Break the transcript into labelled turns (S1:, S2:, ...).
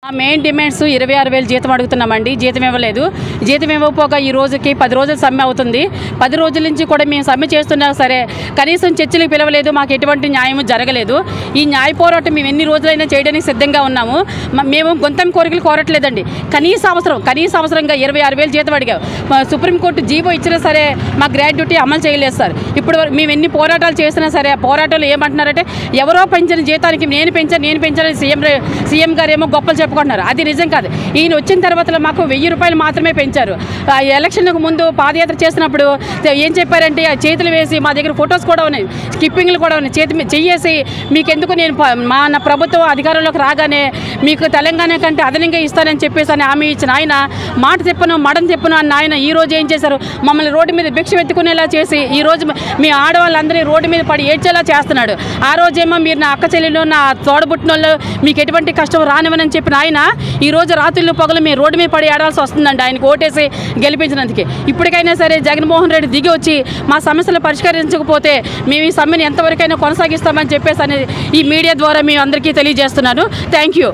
S1: Main demands 26,000 జీతం అడుగుతున్నామండి. జీతం ఇవ్వలేదు. జీతం ఇవ్వకపోగా ఈ రోజుకి 10 రోజులు సమ్మె అవుతుంది. 10 రోజుల నుంచి కూడా మేము సమ్మె చేస్తున్నా సరే కనీసం చర్చలకు పిలవలేదు. మాకు ఎటువంటి న్యాయం జరగలేదు. ఈ న్యాయ పోరాటం మేము ఎన్ని రోజులైనా చేయడానికి సిద్ధంగా ఉన్నాము. మేము గొంతం కోరికలు కోరట్లేదండి. కనీస అవసరంగా 26,000 జీతం అడిగాం. సుప్రీంకోర్టు జీవో ఇచ్చినా సరే మా గ్రాడ్యుటీ అమలు చేయలేదు సార్. ఇప్పుడు మేము ఎన్ని పోరాటాలు చేసినా సరే పోరాటాలు ఏమంటున్నారంటే ఎవరో పెంచిన జీతానికి నేను పెంచాను సీఎం గారు ఏమో గొప్పలు చెప్పుకుంటున్నారు. అది నిజం కాదు. ఈయన వచ్చిన తర్వాత మాకు 1,000 రూపాయలు మాత్రమే పెంచారు. ఎలక్షన్లకు ముందు పాదయాత్ర చేసినప్పుడు ఏం చెప్పారంటే చేతులు వేసి మా దగ్గర ఫొటోస్ కూడా ఉన్నాయి, స్కిప్పింగ్లు కూడా ఉన్నాయి, చెయ్యేసి మీకెందుకు నేను నా ప్రభుత్వం అధికారంలోకి రాగానే మీకు తెలంగాణ కంటే అదనంగా ఇస్తానని చెప్పేసి అని హామీ ఇచ్చిన ఆయన మాట చెప్పను మడం చెప్పను అన్న ఆయన ఈ రోజు ఏం చేశారు, మమ్మల్ని రోడ్డు మీద భిక్ష ఎత్తుకునేలా చేసి ఈ రోజు మీ ఆడవాళ్ళందరినీ రోడ్డు మీద పడి ఏడ్చేలా చేస్తున్నాడు. ఆ రోజేమో మీరు నా అక్క చెల్లెలు నా తోడబుట్టిన వాళ్ళు మీకు ఎటువంటి కష్టం రానివ్వనని చెప్పిన ఆయన ఈ రోజు రాత్రులు పొగలు మీ రోడ్డు మీద పడి ఆడాల్సి వస్తుందండి ఆయనకు ఓటేసి గెలిపించినందుకే. ఇప్పటికైనా సరే జగన్మోహన్ రెడ్డి దిగి వచ్చి మా సమస్యలు పరిష్కరించకపోతే మేము ఈ సమ్మెను ఎంతవరకైనా కొనసాగిస్తామని చెప్పేసి అనేది ఈ మీడియా ద్వారా మేము అందరికీ తెలియజేస్తున్నాను. Thank you.